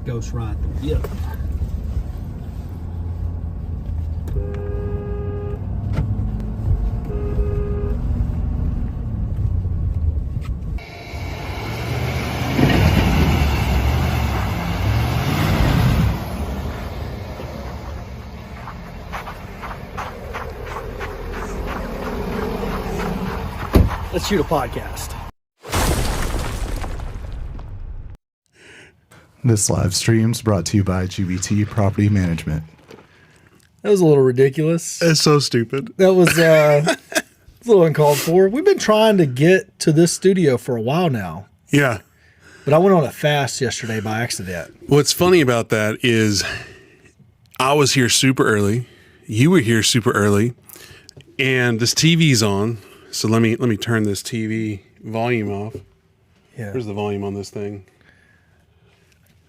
Ghost ride. Yep. Let's shoot a podcast. This live stream's brought to you by GBT Property Management. That was a little ridiculous. It's so stupid. That was a little uncalled for. We've been trying to get to this studio for a while now. Yeah. But I went on a fast yesterday by accident. What's funny about that is I was here super early. You were here super early. And this TV's on. So let me turn this TV volume off. Yeah. Where's the volume on this thing?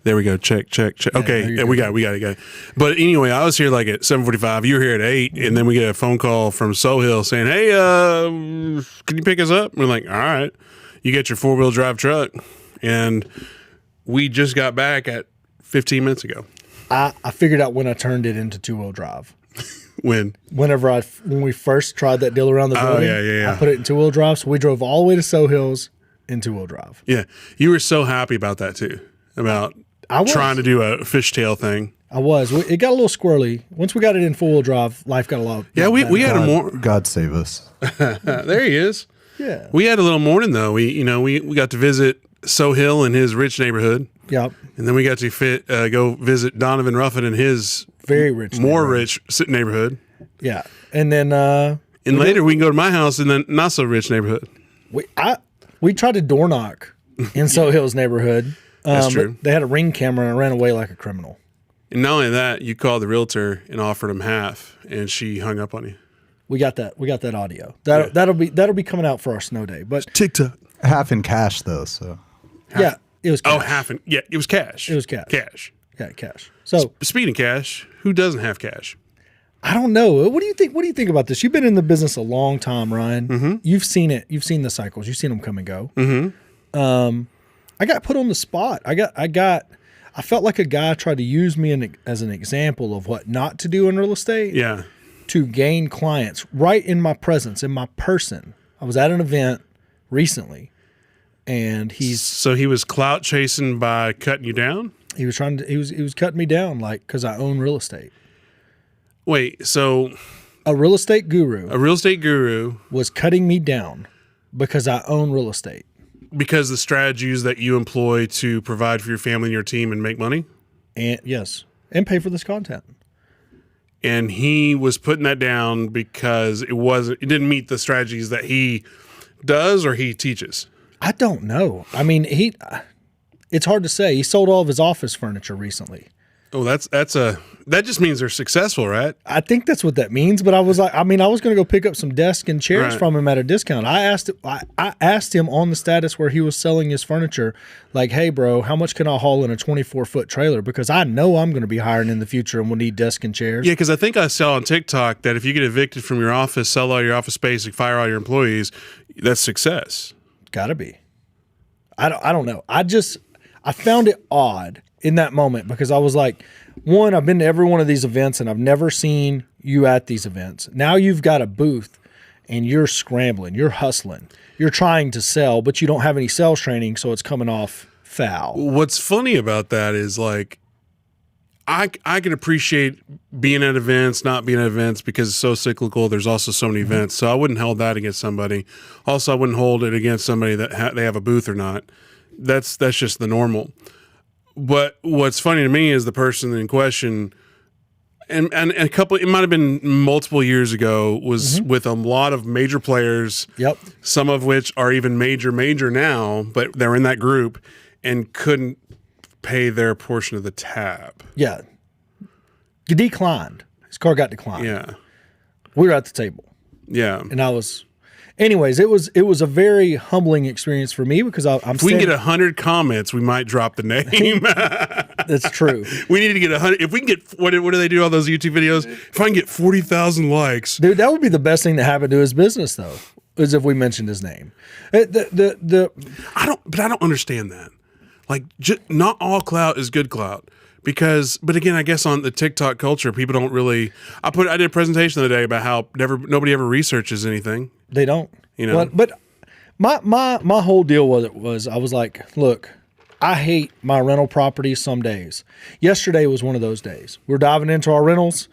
There we go. Check. Yeah, Okay, we got it. But anyway, I was here like at 7:45. You were here at 8, and then we get a phone call from Sohill saying, "Hey, can you pick us up?" We're like, "All right." You get your 4-wheel drive truck, and we just got back at 15 minutes ago. I figured out when I turned it into 2-wheel drive. When we first tried that deal around the building, yeah. I put it in 2-wheel drive. So we drove all the way to Sohill's in 2-wheel drive. Yeah, you were so happy about that too, about trying to do a fishtail thing. I was. It got a little squirrely. Once we got it in 4-wheel drive, life got a lot. Yeah, we had a more. God save us. There he is. Yeah. We had a little morning though. We got to visit Sohill in his rich neighborhood. Yep. And then we got to go visit Donovan Ruffin in his very rich, rich neighborhood. Yeah. And then later we can go to my house in the not so rich neighborhood. We tried to door knock in Sohill's neighborhood. That's true. They had a Ring camera and I ran away like a criminal. And not only that, you called the realtor and offered him half, and she hung up on you. We got that audio. That'll be coming out for our snow day. But TikTok. Half in cash though, so yeah, it was cash. Oh, it was cash. It was cash. Cash. Yeah, cash. So speaking of cash, who doesn't have cash? I don't know. What do you think? What do you think about this? You've been in the business a long time, Ryan. Mm-hmm. You've seen it. You've seen the cycles. You've seen them come and go. Mm-hmm. I got put on the spot. I felt like a guy tried to use me as an example of what not to do in real estate. Yeah. To gain clients right in my presence, in my person. I was at an event recently, and he was clout chasing by cutting you down. He was cutting me down because I own real estate. Wait, so a real estate guru was cutting me down because I own real estate. Because the strategies that you employ to provide for your family and your team and make money? And yes, and pay for this content. And he was putting that down because it didn't meet the strategies that he does or he teaches. I don't know. I mean, it's hard to say. He sold all of his office furniture recently. Oh, that just means they're successful, right? I think that's what that means. But I was like, I was going to go pick up some desks and chairs from him at a discount. I asked him on the status where he was selling his furniture, like, hey, bro, how much can I haul in a 24-foot trailer? Because I know I'm going to be hiring in the future and we'll need desks and chairs. Yeah, because I think I saw on TikTok that if you get evicted from your office, sell all your office space, and fire all your employees, that's success. Gotta be. I don't know. I found it odd in that moment because I was like, one, I've been to every one of these events and I've never seen you at these events. Now you've got a booth and you're scrambling, you're hustling, you're trying to sell, but you don't have any sales training, so it's coming off foul. What's funny about that is like, I can appreciate being at events, not being at events because it's so cyclical. There's also so many events. So I wouldn't hold that against somebody. Also, I wouldn't hold it against somebody that they have a booth or not. That's just the normal. But what's funny to me is the person in question, and a couple, it might have been multiple years ago, was with a lot of major players. Yep. Some of which are even major now, but they're in that group and couldn't pay their portion of the tab. Yeah. He declined. His car got declined. Yeah. We were at the table. Yeah. And anyways, it was a very humbling experience for me because if we can get 100 comments, we might drop the name. That's true. We need to get 100. If we can get, what do they do, all those YouTube videos? If I can get 40,000 likes. Dude, that would be the best thing that happened to his business, though, is if we mentioned his name. I don't understand that. Like, not all clout is good clout. Because, but again, I guess on the TikTok culture, people don't really. I did a presentation the other day about how nobody ever researches anything. They don't, you know. But my whole deal was I was like, look, I hate my rental properties some days. Yesterday was one of those days. We're diving into our rentals,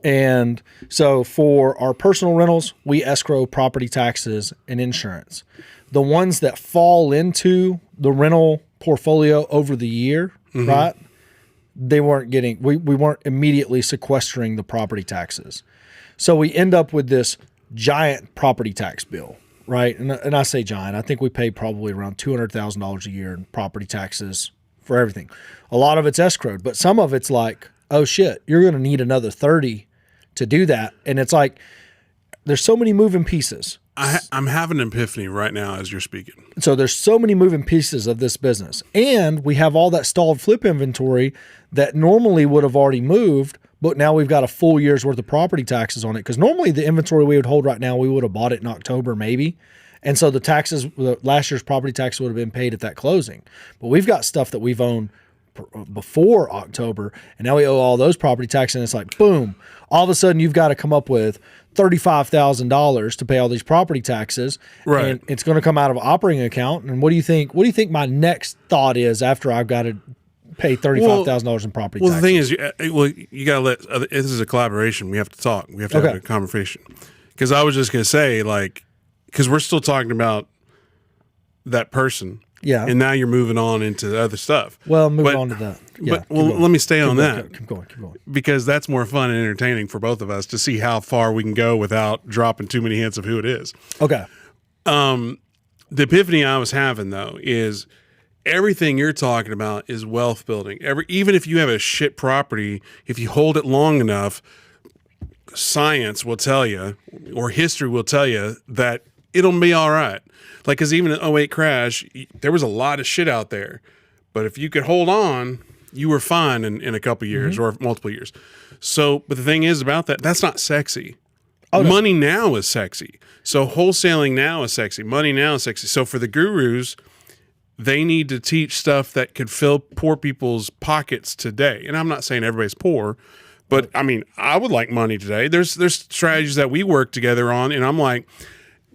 and so for our personal rentals, we escrow property taxes and insurance. The ones that fall into the rental portfolio over the year, right? They weren't getting, we weren't immediately sequestering the property taxes. So we end up with this giant property tax bill, right? And I say giant, I think we pay probably around $200,000 a year in property taxes for everything. A lot of it's escrowed, but some of it's like, oh shit, you're going to need another 30 to do that. And it's like, there's so many moving pieces. I'm having an epiphany right now as you're speaking. So there's so many moving pieces of this business. And we have all that stalled flip inventory that normally would have already moved, but now we've got a full year's worth of property taxes on it. Because normally the inventory we would hold right now, we would have bought it in October maybe. And so the taxes, last year's property tax would have been paid at that closing. But we've got stuff that we've owned before October, and now we owe all those property taxes, and it's like, boom, all of a sudden you've got to come up with $35,000 to pay all these property taxes, right? And it's going to come out of an operating account. And what do you think? What do you think my next thought is after I've got to pay $35,000 in property taxes? Well, the thing is, you got to let this is a collaboration. We have to talk. We have to have a conversation. Because I was just going to say, like, because we're still talking about that person. Yeah. And now you're moving on into other stuff. Well, moving on to that. Yeah. But let me stay on that. Keep going. Because that's more fun and entertaining for both of us to see how far we can go without dropping too many hints of who it is. Okay. The epiphany I was having, though, is everything you're talking about is wealth building. Even if you have a shit property, if you hold it long enough, science will tell you, or history will tell you, that it'll be all right. Like, because even in the 08 crash, there was a lot of shit out there. But if you could hold on, you were fine in a couple years or multiple years. So, but the thing is about that, that's not sexy. Oh, no. Money now is sexy. So wholesaling now is sexy. Money now is sexy. So for the gurus, they need to teach stuff that could fill poor people's pockets today. And I'm not saying everybody's poor, but I mean, I would like money today. There's strategies that we work together on, and I'm like,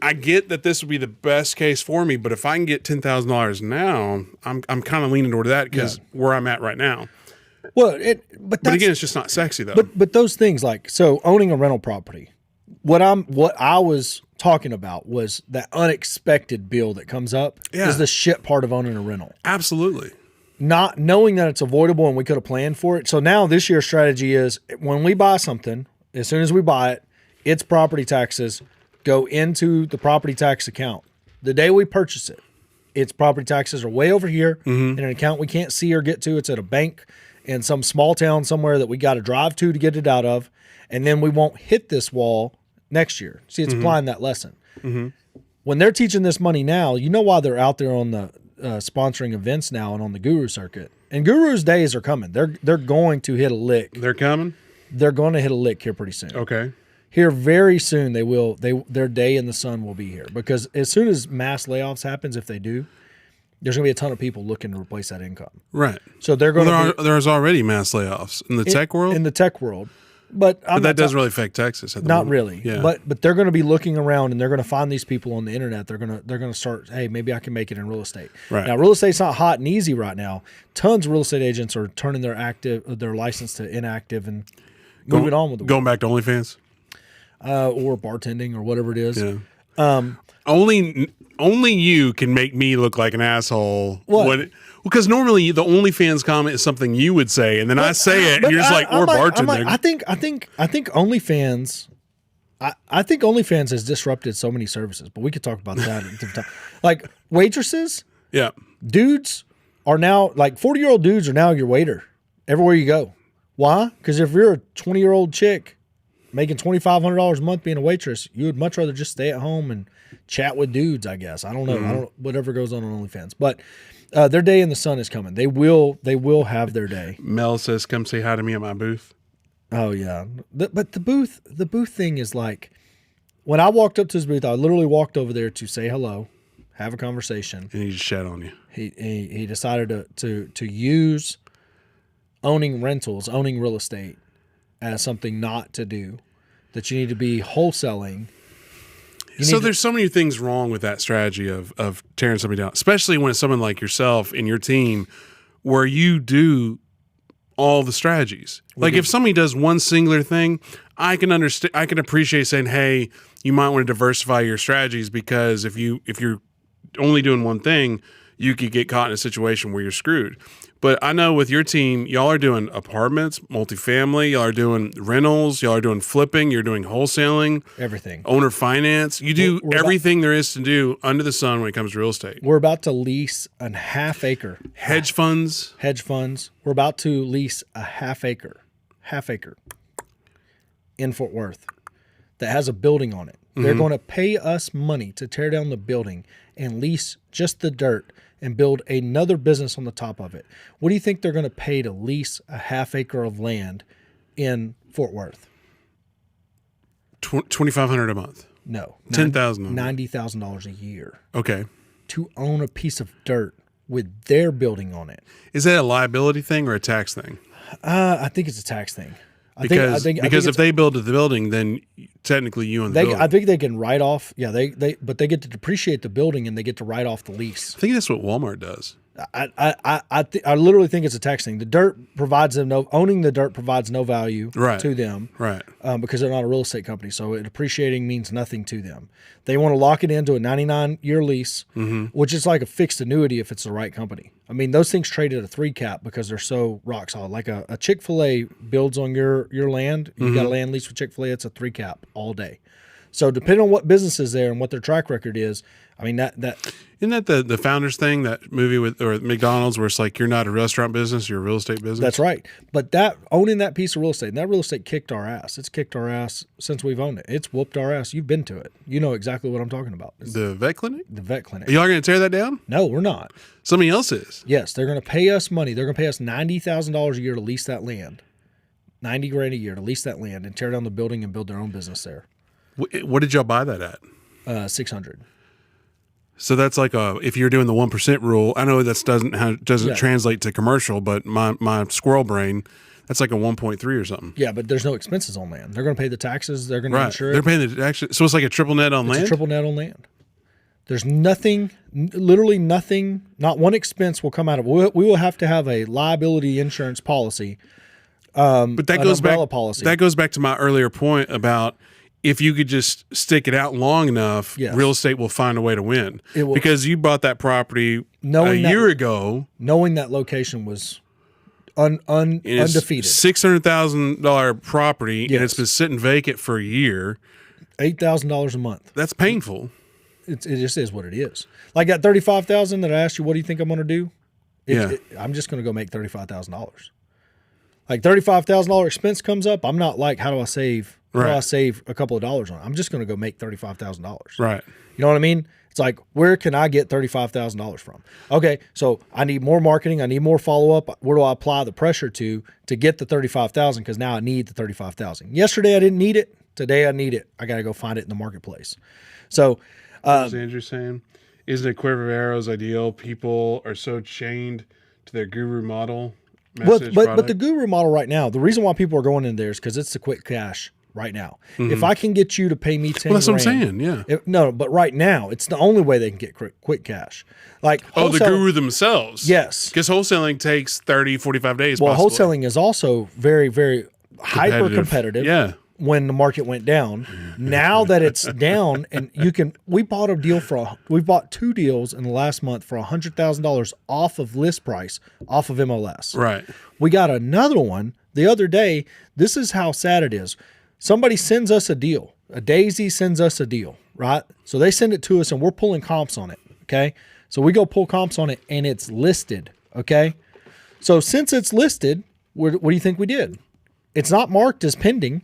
I get that this would be the best case for me, but if I can get $10,000 now, I'm kind of leaning toward that because where I'm at right now. Well, but again, it's just not sexy though. But those things, like, so owning a rental property, what I was talking about was that unexpected bill that comes up is the shit part of owning a rental. Absolutely. Not knowing that it's avoidable and we could have planned for it. So now this year's strategy is when we buy something, as soon as we buy it, its property taxes go into the property tax account. The day we purchase it, its property taxes are way over here in an account we can't see or get to. It's at a bank in some small town somewhere that we got to drive to get it out of. And then we won't hit this wall next year. See, it's applying that lesson. When they're teaching this money now, you know why they're out there on the sponsoring events now and on the guru circuit. And gurus' days are coming. They're going to hit a lick. They're coming? They're going to hit a lick here pretty soon. Okay. Here very soon they will. Their day in the sun will be here, because as soon as mass layoffs happens, if they do, there's going to be a ton of people looking to replace that income. Right. So they're going to. There's already mass layoffs in the tech world. In the tech world, but that doesn't really affect Texas. Not really. Yeah. But they're going to be looking around and they're going to find these people on the internet. They're going to start. Hey, maybe I can make it in real estate. Right. Now, real estate's not hot and easy right now. Tons of real estate agents are turning their license to inactive and moving on with going back to OnlyFans. Or bartending or whatever it is. Yeah. Only you can make me look like an asshole. What? Because normally the OnlyFans comment is something you would say, and then I say it, and you're just like, or bartending. I think OnlyFans. I think OnlyFans has disrupted so many services, but we could talk about that at a different time. Like waitresses. Yeah. Dudes are now, like 40-year-old dudes are now your waiter everywhere you go. Why? Because if you're a 20-year-old chick making $2,500 a month being a waitress, you would much rather just stay at home and chat with dudes, I guess. I don't know. I don't whatever goes on OnlyFans. But their day in the sun is coming. They will have their day. Mel says, come say hi to me at my booth. Oh, yeah. But the booth thing is like, when I walked up to his booth, I literally walked over there to say hello. have a conversation. And he just shat on you. He decided to use owning rentals, owning real estate as something not to do, that you need to be wholesaling. So there's so many things wrong with that strategy of tearing somebody down, especially when it's someone like yourself and your team where you do all the strategies. Like if somebody does one singular thing, I can understand, I can appreciate saying, hey, you might want to diversify your strategies, because if you're only doing one thing, you could get caught in a situation where you're screwed. But I know with your team, y'all are doing apartments, multifamily, y'all are doing rentals, y'all are doing flipping, you're doing wholesaling, everything, owner finance. You do everything there is to do under the sun when it comes to real estate. We're about to lease a half acre. Hedge funds. We're about to lease a half acre in Fort Worth that has a building on it. They're going to pay us money to tear down the building and lease just the dirt and build another business on the top of it. What do you think they're going to pay to lease a half acre of land in Fort Worth? $2,500 a month. No, $10,000. $90,000 a year. Okay. To own a piece of dirt with their building on it. Is that a liability thing or a tax thing? I think it's a tax thing. Because if they build the building, then technically you own the building. I think they can write off. Yeah, but they get to depreciate the building and they get to write off the lease. I think that's what Walmart does. I literally think it's a tax thing. The dirt provides them owning the dirt provides no value to them, right? Because they're not a real estate company, so depreciating means nothing to them. They want to lock it into a 99-year lease, which is like a fixed annuity if it's the right company. I mean, those things trade at a 3 cap because they're so rock solid. Like a Chick-fil-A builds on your land. You got a land lease with Chick-fil-A, it's a 3 cap all day. So depending on what business is there and what their track record is, I mean that isn't that the Founders thing, that movie with or McDonald's where it's like you're not a restaurant business, you're a real estate business. That's right. But that owning that piece of real estate, and that real estate kicked our ass. It's kicked our ass since we've owned it. It's whooped our ass. You've been to it. You know exactly what I'm talking about. The vet clinic? The vet clinic. Are y'all going to tear that down? No, we're not. Somebody else is. Yes, they're going to pay us money. They're going to pay us $90,000 a year to lease that land. $90,000 a year to lease that land and tear down the building and build their own business there. What did y'all buy that at? $600. So that's like if you're doing the 1% rule. I know that doesn't translate to commercial, but my squirrel brain, that's like a 1.3 or something. Yeah, but there's no expenses on land. They're going to pay the taxes. They're going to insure it. They're paying the taxes. So it's like a triple net on land. It's a triple net on land. There's nothing, literally nothing. Not one expense will come out of it. We will have to have a liability insurance policy. But that goes back. Policy. That goes back to my earlier point about, if you could just stick it out long enough, real estate will find a way to win. Because you bought that property a year ago. Knowing that location was undefeated. $600,000 property, and it's been sitting vacant for a year. $8,000 a month. That's painful. It just is what it is. Like that $35,000 that I asked you, what do you think I'm going to do? I'm just going to go make $35,000. Like $35,000 expense comes up, I'm not like, how do I save? How do I save a couple of dollars on it? I'm just going to go make $35,000. Right. You know what I mean? It's like, where can I get $35,000 from? Okay, so I need more marketing. I need more follow-up. Where do I apply the pressure to get the $35,000? Because now I need the $35,000. Yesterday I didn't need it. Today I need it. I got to go find it in the marketplace. So, what was Andrew saying? Isn't a quiver of arrows ideal? People are so chained to their guru model. But the guru model right now, the reason why people are going in there is because it's the quick cash right now. If I can get you to pay me 10 that's what I'm saying, yeah. No, but right now, it's the only way they can get quick cash. Like the guru themselves. Yes. Because wholesaling takes 30, 45 days. Well, wholesaling is also very, very hyper competitive. Yeah. When the market went down, now that it's down, and we bought 2 deals in the last month for $100,000 off of list price, off of MLS. Right. We got another one the other day. This is how sad it is. Somebody sends us a deal. A Daisy sends us a deal, right? So they send it to us and we're pulling comps on it. Okay. So we go pull comps on it and it's listed. Okay. So since it's listed, what do you think we did? It's not marked as pending.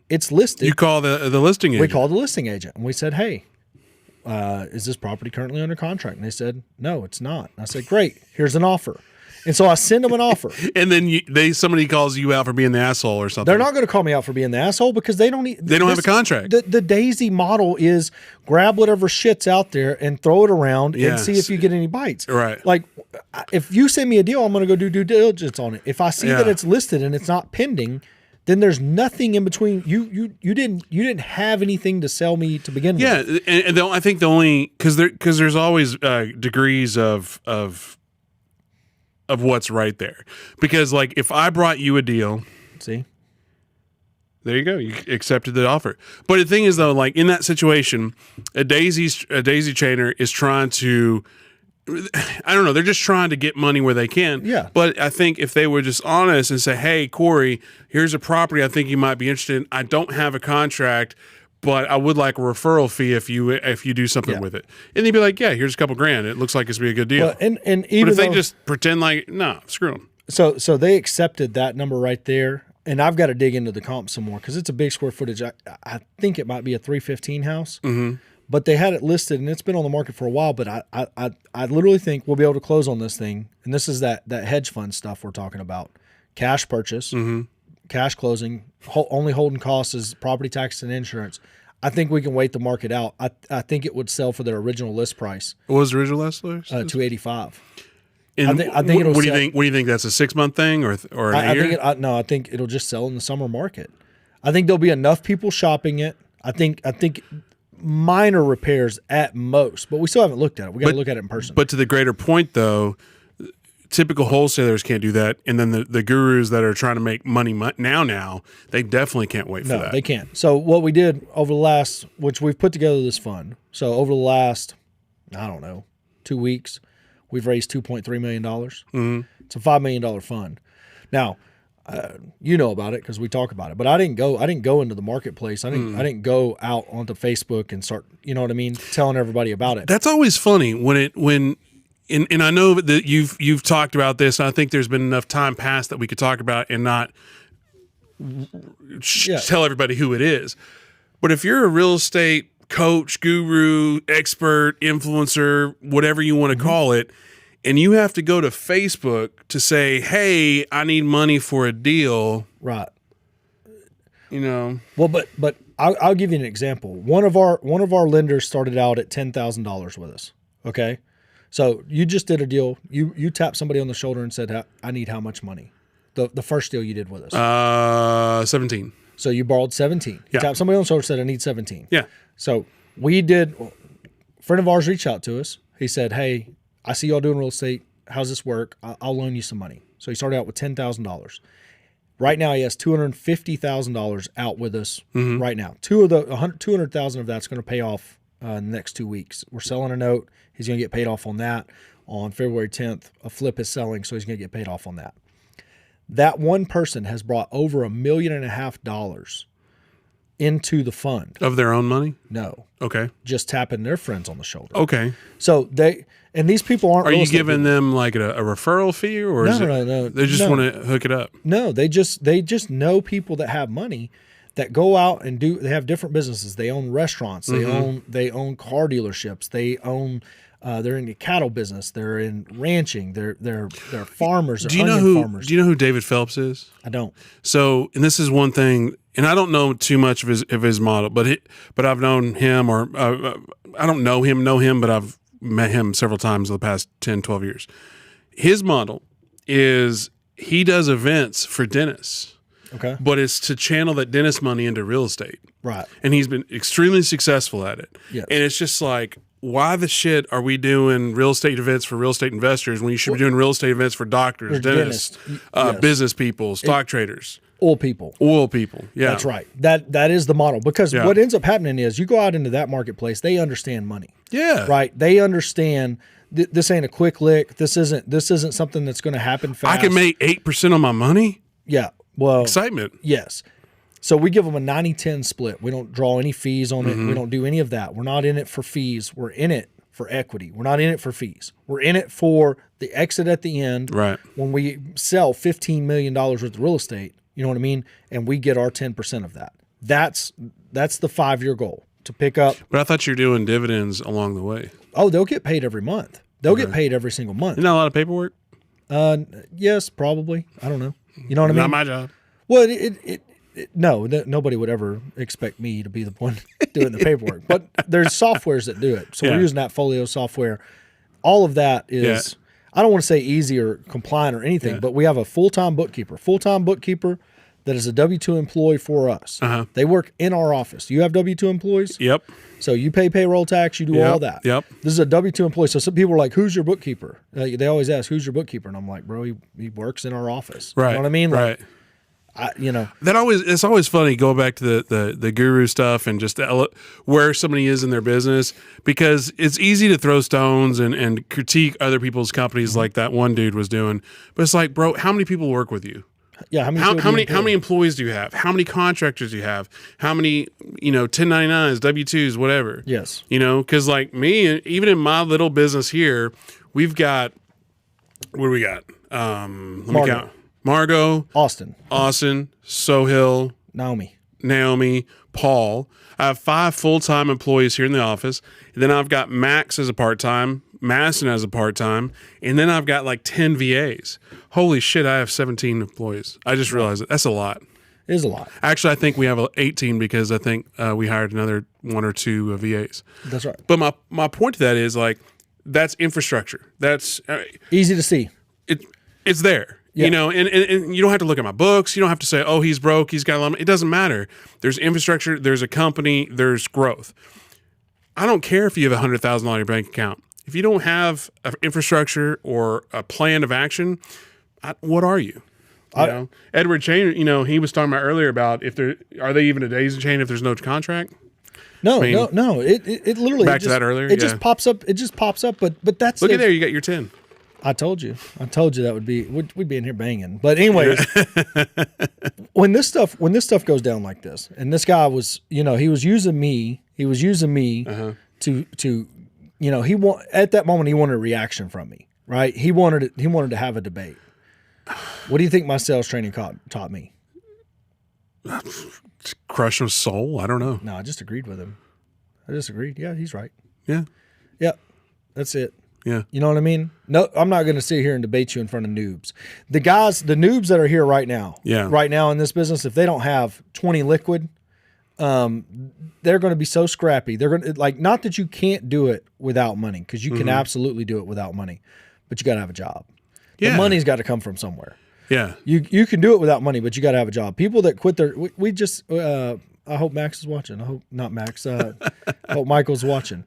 It's listed. You call the listing agent. We called the listing agent and we said, hey, is this property currently under contract? And they said, no, it's not. And I said, great, here's an offer. And so I send them an offer. And then somebody calls you out for being the asshole or something. They're not going to call me out for being the asshole because they don't have a contract. The Daisy model is grab whatever shit's out there and throw it around and see if you get any bites. Right. Like if you send me a deal, I'm going to go do due diligence on it. If I see that it's listed and it's not pending, then there's nothing in between. You didn't have anything to sell me to begin with. Yeah, and I think the only because there's always degrees of what's right there. Because like if I brought you a deal, see, there you go, you accepted the offer. But the thing is though, like in that situation, a daisy chainer is trying to. I don't know. They're just trying to get money where they can. Yeah. But I think if they were just honest and say, "Hey, Corey, here's a property I think you might be interested in. I don't have a contract, but I would like a referral fee if you do something with it." And they'd be like, "Yeah, here's a couple grand. It looks like it's be a good deal." Well, and even but if they just pretend like, "No, screw them." So they accepted that number right there, and I've got to dig into the comp some more because it's a big square footage. I think it might be a 315 house. Mm-hmm. But they had it listed, and it's been on the market for a while. But I literally think we'll be able to close on this thing. And this is that hedge fund stuff we're talking about. Cash purchase, cash closing, only holding costs is property tax and insurance. I think we can wait the market out. I think it would sell for their original list price. What was the original list price? $285. And I think it'll what do you sell. think? What do you think? That's a 6-month thing or a year? I think it'll just sell in the summer market. I think there'll be enough people shopping it. I think minor repairs at most, but we still haven't looked at it. We got to look at it in person. But to the greater point, though, typical wholesalers can't do that, and then the gurus that are trying to make money now, they definitely can't wait for that. No, they can't. So what we did over the last, which we've put together this fund. So over the last, I don't know, 2 weeks, we've raised $2.3 million. Mm-hmm. It's a $5 million fund. Now, you know about it because we talk about it, but I didn't go into the marketplace. I didn't go out onto Facebook and start, you know what I mean, telling everybody about it. That's always funny and I know that you've talked about this. And I think there's been enough time passed that we could talk about it and not tell everybody who it is. But if you're a real estate coach, guru, expert, influencer, whatever you want to call it, and you have to go to Facebook to say, "Hey, I need money for a deal." Right. You know. Well, but I'll give you an example. One of our lenders started out at $10,000 with us. Okay. So you just did a deal. You tapped somebody on the shoulder and said, "I need how much money?" The first deal you did with us. 17. So you borrowed 17. You tapped somebody on the shoulder and said, "I need 17." Yeah. So we did. A friend of ours reached out to us. He said, "Hey, I see y'all doing real estate. How's this work? I'll loan you some money." So he started out with $10,000. Right now he has $250,000 out with us right now. $200,000 of that's going to pay off in the next 2 weeks. We're selling a note. He's going to get paid off on that on February 10th. A flip is selling, so he's going to get paid off on that. That one person has brought over $1.5 million into the fund. Of their own money? No. Okay. Just tapping their friends on the shoulder. Okay. So these people aren't. Are you giving them like a referral fee, or no? They just want to hook it up. No, they just know people that have money that go out and do. They have different businesses. They own restaurants. They own car dealerships. They own. They're in the cattle business. They're in ranching. They're farmers. Do you know who David Phelps is? I don't. So, and this is one thing, and I don't know too much of his model, but I've known him, or I don't know him, but I've met him several times in the past 10, 12 years. His model is he does events for dentists. Okay. But it's to channel that dentist money into real estate. Right. And he's been extremely successful at it. Yes. And it's just like, why the shit are we doing real estate events for real estate investors when you should be doing real estate events for doctors, dentists, business people, stock traders? Oil people. Yeah. That's right. That is the model, because what ends up happening is you go out into that marketplace, they understand money. Yeah. Right. They understand this ain't a quick lick. This isn't something that's going to happen fast. I can make 8% on my money. Yeah. Well, excitement. Yes. So we give them a 90-10 split. We don't draw any fees on it. We don't do any of that. We're not in it for fees. We're in it for equity. We're not in it for fees. We're in it for the exit at the end. Right. When we sell $15 million worth of real estate, you know what I mean? And we get our 10% of that. That's the 5-year goal, to pick up. But I thought you were doing dividends along the way. Oh, they'll get paid every month. They'll get paid every single month. Isn't that a lot of paperwork? Yes, probably. I don't know. You know what I mean? Not my job. Well, nobody would ever expect me to be the one doing the paperwork. But there's softwares that do it. So Yeah. we're using Appfolio software. All of that is, I don't want to say easy or compliant or anything, but we have a full-time bookkeeper that is a W-2 employee for us. They work in our office. You have W-2 employees? Yep. So you pay payroll tax, you do all that. Yep. This is a W-2 employee. So some people are like, who's your bookkeeper? They always ask, who's your bookkeeper? And I'm like, bro, he works in our office. Right. You know what I mean? Like, Right. It's always funny going back to the guru stuff and just where somebody is in their business, because it's easy to throw stones and critique other people's companies like that one dude was doing. But it's like, bro, how many people work with you? Yeah, how many employees do you have? How many contractors do you have? How many 1099s, W-2s, whatever? Yes. Because like me, even in my little business here, we've got, what do we got? Let me count. Margot, Austin, Sohill, Naomi, Paul. I have 5 full-time employees here in the office. And then I've got Max as a part-time, Masson as a part-time, and then I've got like 10 VAs. Holy shit, I have 17 employees. I just realized it. That's a lot. It is a lot. Actually, I think we have 18 because I think we hired another 1 or 2 VAs. That's right. But my point to that is like, that's infrastructure. That's easy to see. It's there. Yeah. And you don't have to look at my books. You don't have to say, oh, he's broke, he's got a lot of money. It doesn't matter. There's infrastructure, there's a company, there's growth. I don't care if you have $100,000 in your bank account. If you don't have an infrastructure or a plan of action, what are you? Edward Chain, he was talking about earlier about are they even a daisy chain if there's no contract? No. It literally back to that earlier. It just pops up. But that's look at there. You got your 10. I told you that we'd be in here banging. But anyways, when this stuff goes down like this, and this guy was, he was using me to at that moment he wanted a reaction from me, right? He wanted to have a debate. What do you think my sales training taught me? Crush of soul? I don't know. No, I just agreed with him. Yeah, he's right. Yeah. Yeah. That's it. Yeah. You know what I mean? No, I'm not going to sit here and debate you in front of noobs. The noobs that are here right now in this business, if they don't have 20 liquid, they're going to be so scrappy. They're going to not that you can't do it without money, because you can absolutely do it without money, but you got to have a job. Yeah. The money's got to come from somewhere. Yeah. You can do it without money, but you got to have a job. People that quit I hope Max is watching. I hope not Max. I hope Michael's watching.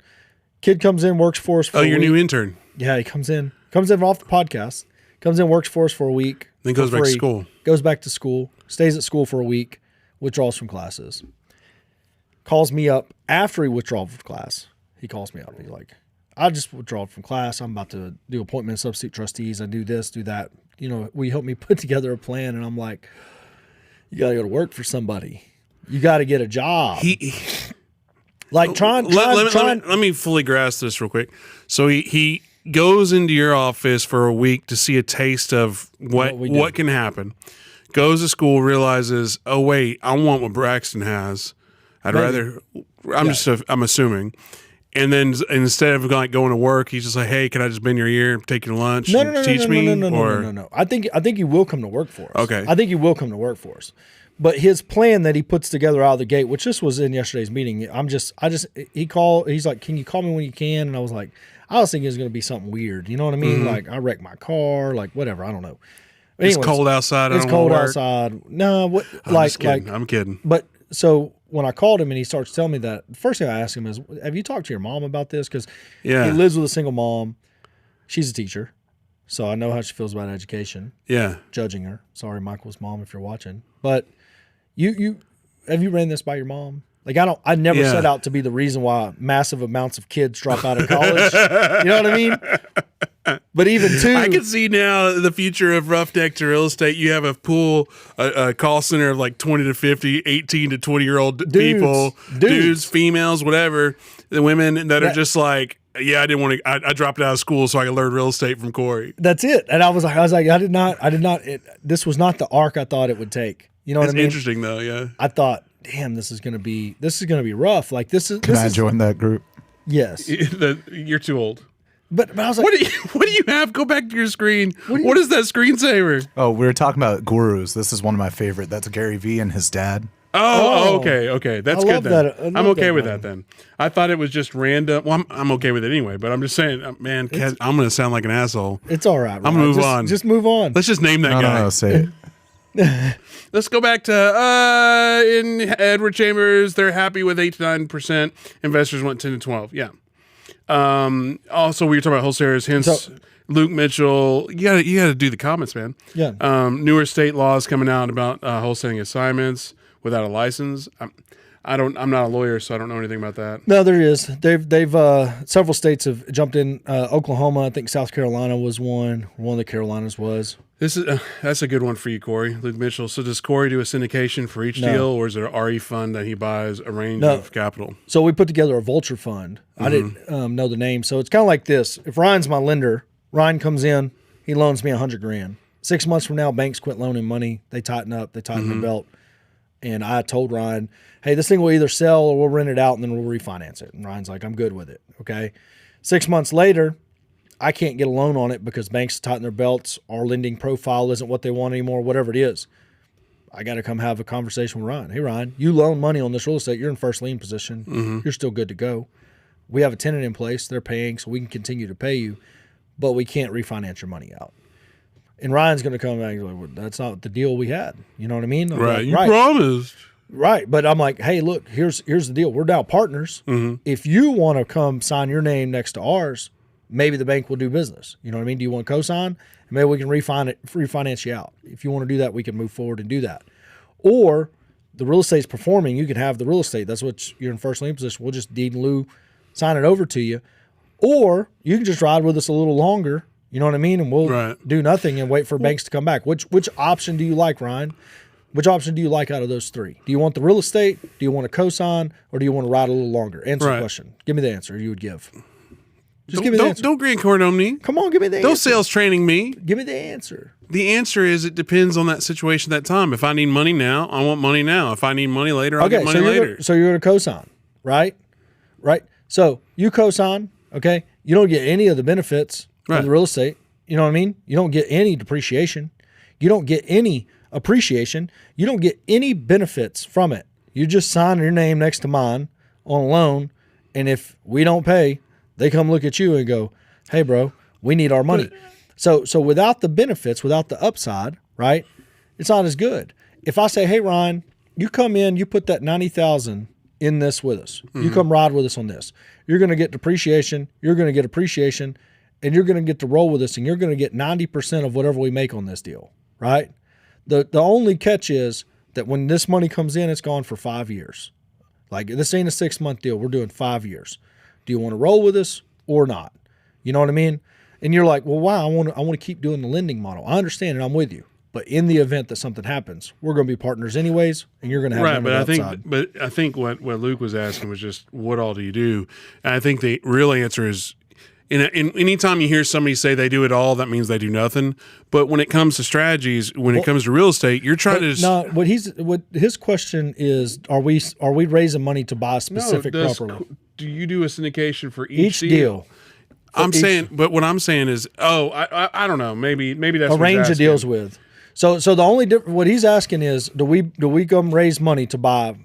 Kid comes in, works for us for a week. New intern. Yeah, he comes in off the podcast, comes in, works for us for a week. Then goes back to school. Goes back to school, stays at school for a week, withdraws from classes. Calls me up after he withdraws from class. He calls me up. He's like, I just withdrawed from class. I'm about to do appointment substitute trustees. I do this, do that. Will you help me put together a plan? And I'm like, you got to go to work for somebody. You got to get a job. Let me fully grasp this real quick. So he goes into your office for a week to see a taste of what can happen. Goes to school, realizes, oh wait, I want what Braxton has. I'm assuming. And then instead of going to work, he's just like, hey, can I just bend your ear, take you to lunch, teach me? No. I think he will come to work for us. Okay. I think he will come to work for us. But his plan that he puts together out of the gate, which this was in yesterday's meeting, he's like, can you call me when you can? And I was like, I was thinking it was going to be something weird. You know what I mean? Like, I wrecked my car, like whatever. I don't know. But anyways, it's cold outside. It's cold outside. No, I'm kidding. But so when I called him and he starts telling me that, the first thing I asked him is, have you talked to your mom about this? Because he lives with a single mom. She's a teacher. So I know how she feels about education. Yeah. Judging her. Sorry, Michael's mom, if you're watching. But you have you ran this by your mom? Like, I never set out to be the reason why massive amounts of kids drop out of college. You know what I mean? But even too, I can see now the future of Roughneck to real estate. You have a pool, a call center of like 20 to 50, 18 to 20-year-old people, dudes, females, whatever. The women that are just like, yeah, I didn't want to. I dropped out of school so I could learn real estate from Corey. That's it. And I was like, I did not. This was not the arc I thought it would take. You know what I mean? Interesting though. Yeah. I thought, damn, this is gonna be rough. Like this is. Can I join that group? Yes. You're too old. But I was like, What do you have? Go back to your screen. What is that screensaver? Oh, we were talking about gurus. This is one of my favorite. That's Gary Vee and his dad. Okay. That's I good love then. that. I love I'm okay that with one. that then. I thought it was just random. Well, I'm okay with it anyway, but I'm just saying, man, I'm going to sound like an asshole. It's all right. I'm going to move on. Just move on. Let's just name that guy. No, say it. Let's go back to in Edward Chambers. They're happy with 8 to 9%. Investors want 10 to 12. Yeah. Also, we were talking about wholesalers. Hence, Luke Mitchell. You got to do the comments, man. Yeah. Newer state laws coming out about wholesaling assignments without a license. I'm not a lawyer, so I don't know anything about that. No, there is. They've several states have jumped in. Oklahoma, I think South Carolina was one. One of the Carolinas was. That's a good one for you, Corey. Luke Mitchell. So does Corey do a syndication for each deal, or is there an RE fund that he buys a range of capital? So we put together a vulture fund. I didn't know the name. So it's kind of like this. If Ryan's my lender, Ryan comes in, he loans me $100,000. 6 months from now, banks quit loaning money. They tighten up. They tighten their belt. And I told Ryan, hey, this thing will either sell or we'll rent it out and then we'll refinance it. And Ryan's like, I'm good with it. Okay. 6 months later, I can't get a loan on it because banks tighten their belts. Our lending profile isn't what they want anymore, whatever it is. I got to come have a conversation with Ryan. Hey, Ryan, you loan money on this real estate. You're in first lien position. You're still good to go. We have a tenant in place. They're paying, so we can continue to pay you, but we can't refinance your money out. And Ryan's going to come back and go, well, that's not the deal we had. You know what I mean? I'm Right. like, You promised. Right. But I'm like, hey, look, here's the deal. We're now partners. If you want to come sign your name next to ours, maybe the bank will do business. You know what I mean? Do you want to co-sign? Maybe we can refinance you out. If you want to do that, we can move forward and do that. Or the real estate's performing, you can have the real estate. That's what you're in first lien position. We'll just deed in lieu, sign it over to you. Or you can just ride with us a little longer. You know what I mean? And we'll do nothing and wait for banks to come back. Which option do you like, Ryan? Which option do you like out of those three? Do you want the real estate? Do you want to co-sign? Or do you want to ride a little longer? Answer the question. Give me the answer you would give. Just give me the answer. Don't green card on me. Come on, give me the answer. Don't sales training me. Give me the answer. The answer is it depends on that situation at that time. If I need money now, I want money now. If I need money later, I'll get money later. So you're going to co-sign, right? Right? So you co-sign, okay? You don't get any of the benefits of the real estate. You know what I mean? You don't get any depreciation. You don't get any appreciation. You don't get any benefits from it. You just sign your name next to mine on a loan, and if we don't pay, they come look at you and go, hey, bro, we need our money. So without the benefits, without the upside, right, it's not as good. If I say, hey, Ryan, you come in, you put that $90,000 in this with us. You come ride with us on this. You're going to get depreciation. You're going to get appreciation. And you're going to get to roll with us, and you're going to get 90% of whatever we make on this deal, right? The only catch is that when this money comes in, it's gone for 5 years. Like, this ain't a 6-month deal. We're doing 5 years. Do you want to roll with us or not? You know what I mean? And you're like, well, wow, I want to keep doing the lending model. I understand, and I'm with you. But in the event that something happens, we're going to be partners anyways, and you're going to have right. But I think what Luke was asking was just, what all do you do? And I think the real answer is, in anytime you hear somebody say they do it all, that means they do nothing. But when it comes to strategies, when it comes to real estate, you're trying to. No, what his question is: Are we raising money to buy a specific property? Do you do a syndication for each deal? But what I'm saying is, I don't know. Maybe that's a range of deals with. So the only what he's asking is, do we come raise money to buy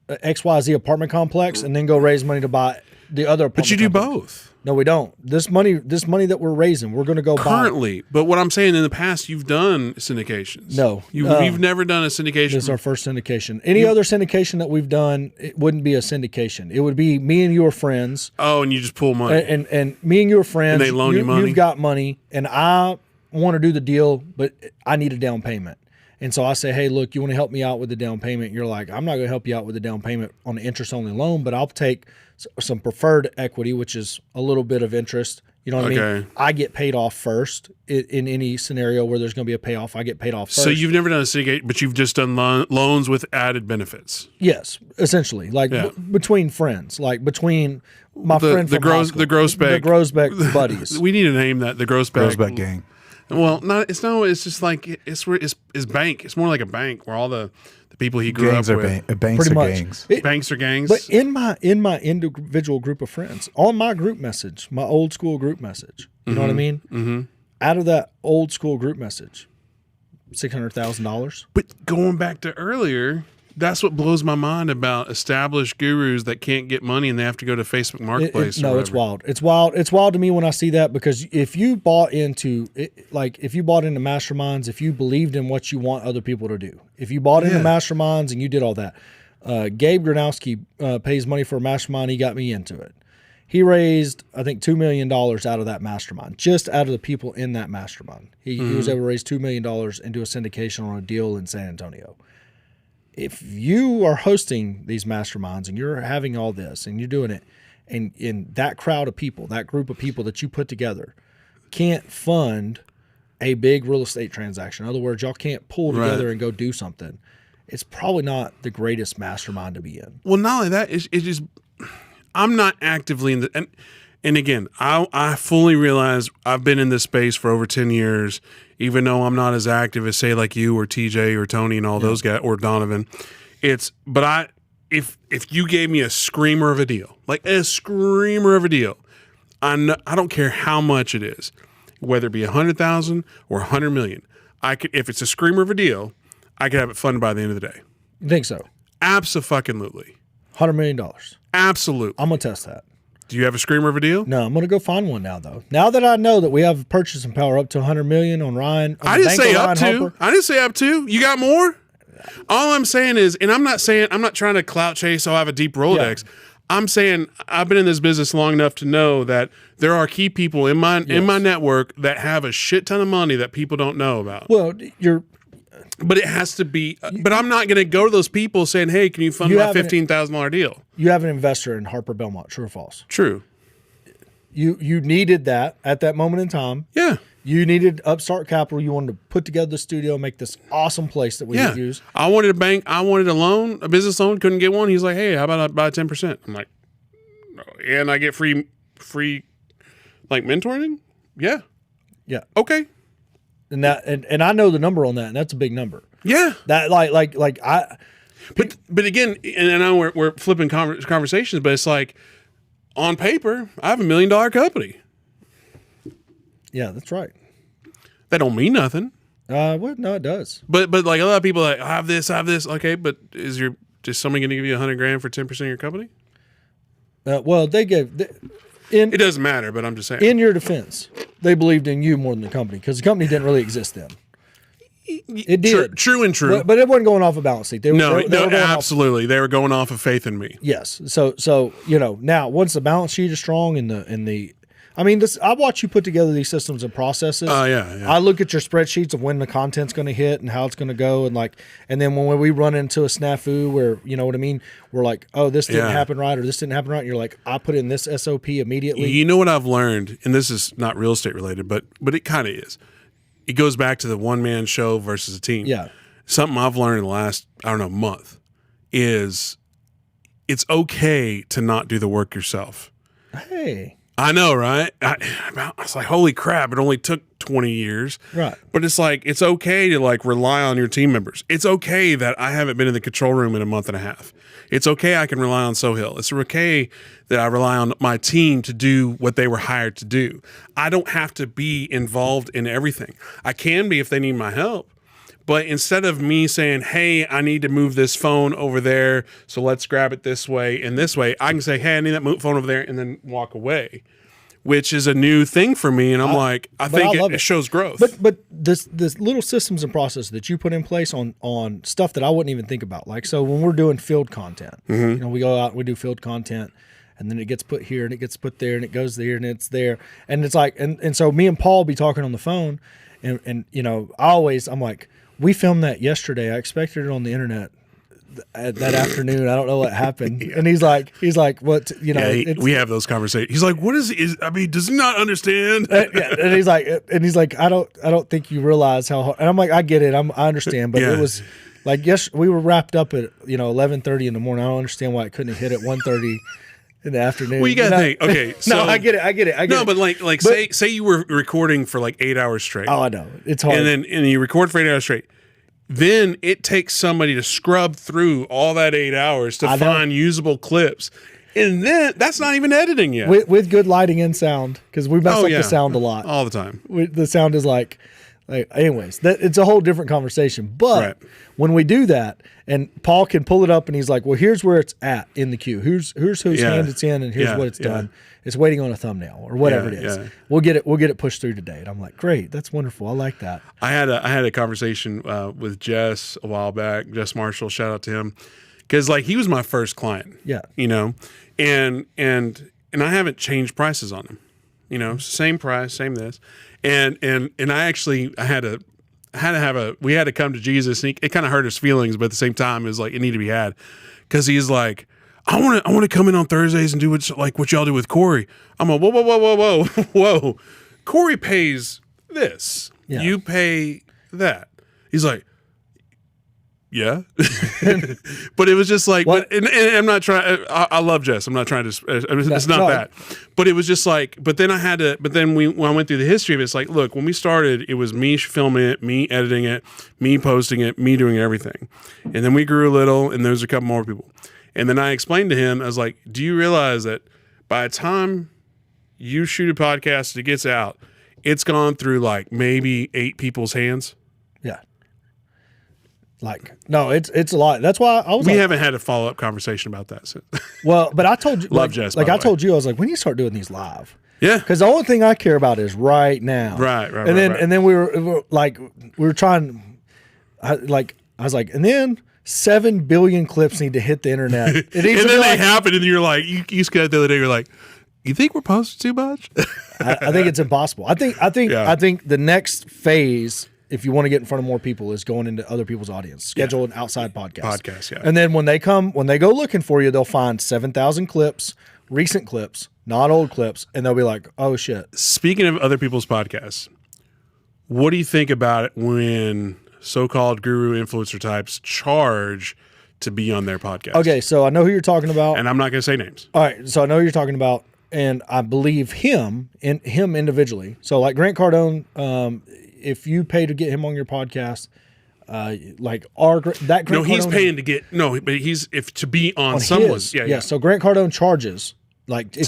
XYZ apartment complex and then go raise money to buy the other apartment But you do complex? both. No, we don't. This money that we're raising, we're going to go currently. But what I'm saying, in the past, you've done syndications. No, you've never done a syndication. This is our first syndication. Any other syndication that we've done, it wouldn't be a syndication. It would be me and you are friends. Oh, and you just pull money. And me and you are friends. And they loan you money. You've got money, and I want to do the deal, but I need a down payment. And so I say, hey, look, you want to help me out with the down payment? You're like, I'm not going to help you out with the down payment on an interest-only loan, but I'll take some preferred equity, which is a little bit of interest. You know what I mean? I get paid off first in any scenario where there's going to be a payoff. I get paid off first. So you've never done a syndicate, but you've just done loans with added benefits. Yes, essentially, like between friends, like between my friend from high school, the Grossbeck buddies. We need to name that the Grossbeck gang. Well, not it's no. It's just like it's bank. It's more like a bank where all the people he grew Gangs up are with. banks Pretty are much. gangs. Banks or gangs. But in my individual group of friends, on my group message, my old school group message, you know what I mean? Mm-hmm. Out of that old school group message, $600,000. But going back to earlier, that's what blows my mind about established gurus that can't get money and they have to go to Facebook Marketplace. No, it's wild. It's wild. It's wild to me when I see that, because if you bought into masterminds, if you believed in what you want other people to do, if you bought into masterminds and you did all that, Gabe Gronowski pays money for a mastermind. He got me into it. He raised, I think, $2 million out of that mastermind, just out of the people in that mastermind. He was able to raise $2 million and do a syndication on a deal in San Antonio. If you are hosting these masterminds and you're having all this and you're doing it, and in that crowd of people, that group of people that you put together can't fund a big real estate transaction. In other words, y'all can't pull together and go do something. It's probably not the greatest mastermind to be in. Well, not only that, it's just I'm not actively in the and again, I fully realize I've been in this space for over 10 years, even though I'm not as active as say like you or TJ or Tony and all those guys or Donovan. If you gave me a screamer of a deal, like a screamer of a deal, I don't care how much it is, whether it be 100,000 or 100 million. If it's a screamer of a deal, I could have it funded by the end of the day. You think so? Absolutely. $100 million. Absolutely. I'm going to test that. Do you have a screamer of a deal? No, I'm going to go find one now, though. Now that I know that we have purchasing power up to $100 million on Ryan. I didn't say up to. I didn't say up to. You got more? All I'm saying is, and I'm not trying to clout chase, so I have a deep Rolodex. Yeah. I'm saying I've been in this business long enough to know that there are key people in my network that have a shit ton of money that people don't know about. Well, but it has to be. But I'm not going to go to those people saying, "Hey, can you fund my $15,000 deal?" You have an investor in Harper Belmont. True or false? True. You needed that at that moment in time. Yeah. You needed upstart capital. You wanted to put together the studio, make this awesome place that we could use. I wanted a bank. I wanted a loan, a business loan. Couldn't get one. He's like, "Hey, how about I buy 10%?" I'm like, "And I get free, like mentoring." Yeah. Yeah. Okay. And I know the number on that, and that's a big number. Yeah. That like I. But again, and I know we're flipping conversations, but it's like on paper, I have $1 million company. Yeah, that's right. That don't mean nothing. Well, no, it does. But like a lot of people are like, I have this. Okay, but is somebody going to give you $100,000 for 10% of your company? Well, it doesn't matter, but I'm just saying. In your defense, they believed in you more than the company, because the company didn't really exist then. It did. True and true. But it wasn't going off a balance sheet. They were absolutely. They were going off of faith in me. Yes. So now once the balance sheet is strong I watch you put together these systems and processes. Yeah. I look at your spreadsheets of when the content's going to hit and how it's going to go, and then when we run into a snafu where, you know what I mean, we're like, oh, this didn't happen right, or this didn't happen right. And you're like, I put in this SOP immediately. You know what I've learned, and this is not real estate related, but it kind of is. It goes back to the one-man show versus a team. Yeah. Something I've learned in the last, month is it's okay to not do the work yourself. Hey. I know, right? I was like, holy crap, it only took 20 years. Right. But it's like, it's okay to like rely on your team members. It's okay that I haven't been in the control room in a month and a half. It's okay I can rely on Sohail. It's okay that I rely on my team to do what they were hired to do. I don't have to be involved in everything. I can be if they need my help. But instead of me saying, hey, I need to move this phone over there, so let's grab it this way and this way, I can say, hey, I need that phone over there, and then walk away, which is a new thing for me. And I think it shows growth. But this little systems and process that you put in place on stuff that I wouldn't even think about. Like, so when we're doing field content, we go out and we do field content, and then it gets put here and it gets put there and it goes there and it's there. And it's like, and so me and Paul be talking on the phone, and I'm like, we filmed that yesterday. I expected it on the internet that afternoon. I don't know what happened. And he's like, what? We have those conversations. He's like, what is? Does he not understand? And he's like, I don't think you realize how hard. And I'm like, I get it. I understand, but it was like, yes, we were wrapped up at 11:30 in the morning. I don't understand why it couldn't have hit at 1:30. in the afternoon. Well, you got to think. Okay, so no, I get it. no, but like say you were recording for like 8 hours straight. Oh, I know it's hard. And you record for 8 hours straight. Then it takes somebody to scrub through all that 8 hours to find usable clips. And then that's not even editing yet. With good lighting and sound, because we mess up the sound a lot. All the time. The sound is like anyways, it's a whole different conversation. But when we do that, and Paul can pull it up and he's like, well, here's where it's at in the queue. Here's whose hand it's in and here's what it's done. It's waiting on a thumbnail or whatever it is. Yeah. We'll get it pushed through today. And I'm like, great, that's wonderful. I like that. I had a conversation with Jess a while back, Jess Marshall, shout out to him. Because like he was my first client. Yeah. You know, and I haven't changed prices on him. You know, same price, same this. And I had to come to Jesus, and it kind of hurt his feelings, but at the same time, it was like it needed to be had, because he's like, I want to come in on Thursdays and do what y'all do with Corey. I'm like, whoa. Corey pays this, you pay that. He's like, yeah, but it was just like, and I'm not trying. I love Jess. I'm not trying to. It's not that. But it was just like. But then I had to. But then when I went through the history of it, it's like, look, when we started, it was me filming it, me editing it, me posting it, me doing everything, and then we grew a little, and there was a couple more people, and then I explained to him, I was like, do you realize that by the time you shoot a podcast and it gets out, it's gone through like maybe 8 people's hands? Yeah. Like, no, it's a lot. That's why I was we haven't had a follow-up conversation about that. So. Well, but I told you, love Jess, like I told you, I was like, when you start doing these live. Yeah. Because the only thing I care about is right now. Right. And then we were trying, I was like, and then 7 billion clips need to hit the internet. And then they happen, and you're like, you got the other day, you're like, you think we're posting too much? I think it's impossible. I think the next phase, if you want to get in front of more people, is going into other people's audience. Schedule an outside podcast. Yeah. And then when they go looking for you, they'll find 7,000 clips, recent clips, not old clips, and they'll be like, oh shit. Speaking of other people's podcasts, what do you think about it when so-called guru influencer types charge to be on their podcast? Okay, so I know who you're talking about. And I'm not going to say names. All right, so I know who you're talking about, and I believe him individually. So like Grant Cardone, if you pay to get him on your podcast, he's paying to get to be on someone's. Yeah. So Grant Cardone charges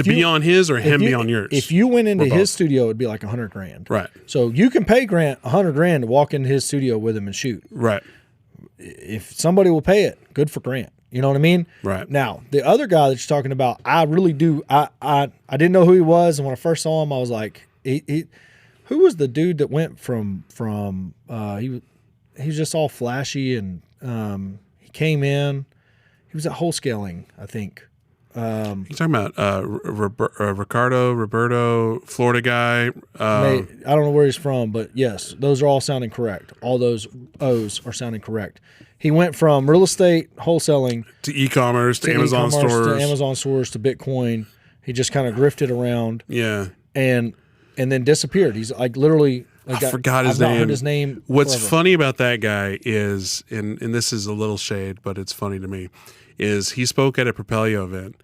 be on his or him be on yours. If you went into his studio, it'd be like $100,000. Right. So you can pay Grant $100,000 to walk into his studio with him and shoot. Right. If somebody will pay it, good for Grant. You know what I mean? Right. Now, the other guy that you're talking about, I really do. I didn't know who he was, and when I first saw him, I was like, who was the dude that went from he was just all flashy, and he came in. He was at Wholesaling, I think. You're talking about Roberto, Florida guy. I don't know where he's from, but yes, those are all sounding correct. All those O's are sounding correct. He went from real estate, wholesaling, to e-commerce, to Amazon stores, to Bitcoin. He just kind of grifted around. Yeah. And then disappeared. He's like literally. I forgot his name. I've not heard his name. What's funny about that guy is, and this is a little shade, but it's funny to me, is he spoke at a Propelio event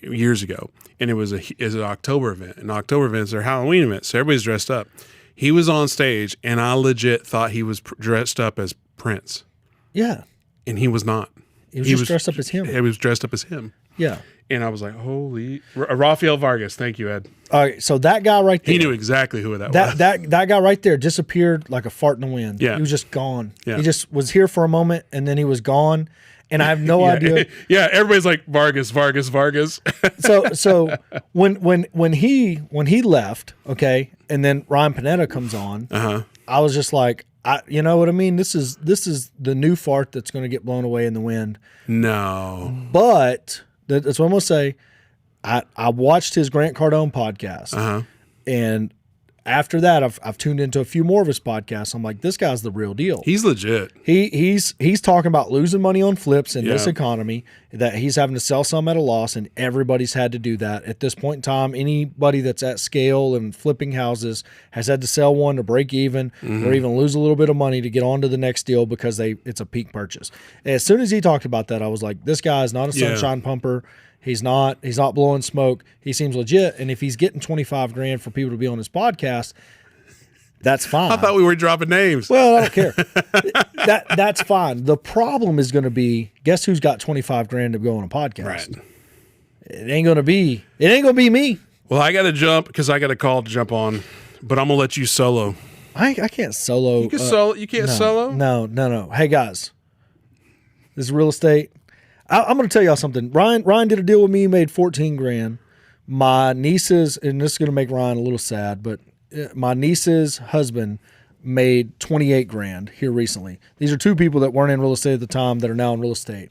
years ago, and it was an October event. And October events are Halloween events, so everybody's dressed up. He was on stage, and I legit thought he was dressed up as Prince. Yeah. And he was not. He was dressed up as him. He was dressed up as him. Yeah. And I was like, holy... Rafael Vargas. Thank you, Ed. All right, so that guy right there... He knew exactly who that was. That guy right there disappeared like a fart in the wind. Yeah. He was just gone. Yeah. He just was here for a moment, and then he was gone, and I have no idea... Yeah, everybody's like, Vargas. So when he left, okay, and then Ryan Panetta comes on, I was just like... you know what I mean? This is the new fart that's going to get blown away in the wind. No. But that's what I'm going to say. I watched his Grant Cardone podcast. And after that, I've tuned into a few more of his podcasts. I'm like, this guy's the real deal. He's legit. He's talking about losing money on flips in this economy, that he's having to sell some at a loss, and everybody's had to do that. At this point in time, anybody that's at scale and flipping houses has had to sell one to break even or even lose a little bit of money to get on to the next deal because it's a peak purchase. As soon as he talked about that, I was like, this guy is not a sunshine pumper. He's not blowing smoke. He seems legit. And if he's getting 25 grand for people to be on his podcast, that's fine. I thought we were dropping names. Well, I don't care. That's fine. The problem is going to be, guess who's got 25 grand to go on a podcast? Right. It ain't going to be me. Well, I got to jump because I got a call to jump on, but I'm going to let you solo. I can't solo. You can solo. You can't solo? No. Hey, guys, this is real estate. I'm going to tell y'all something. Ryan did a deal with me. He made 14 grand. My nieces, and this is going to make Ryan a little sad, but my niece's husband made 28 grand here recently. These are two people that weren't in real estate at the time that are now in real estate.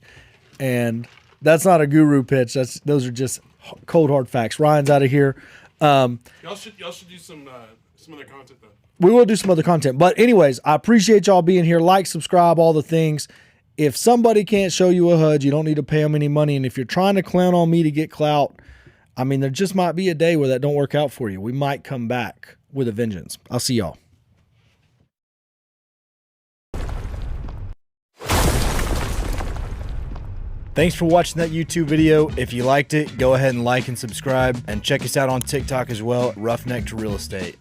And that's not a guru pitch. Those are just cold, hard facts. Ryan's out of here. Y'all should do some other content, though. We will do some other content. But anyways, I appreciate y'all being here. Like, subscribe, all the things. If somebody can't show you a HUD, you don't need to pay them any money. And if you're trying to clown on me to get clout, I mean, there just might be a day where that don't work out for you. We might come back with a vengeance. I'll see y'all. Thanks for watching that YouTube video. If you liked it, go ahead and like and subscribe, and check us out on TikTok as well, Roughneck to Real Estate.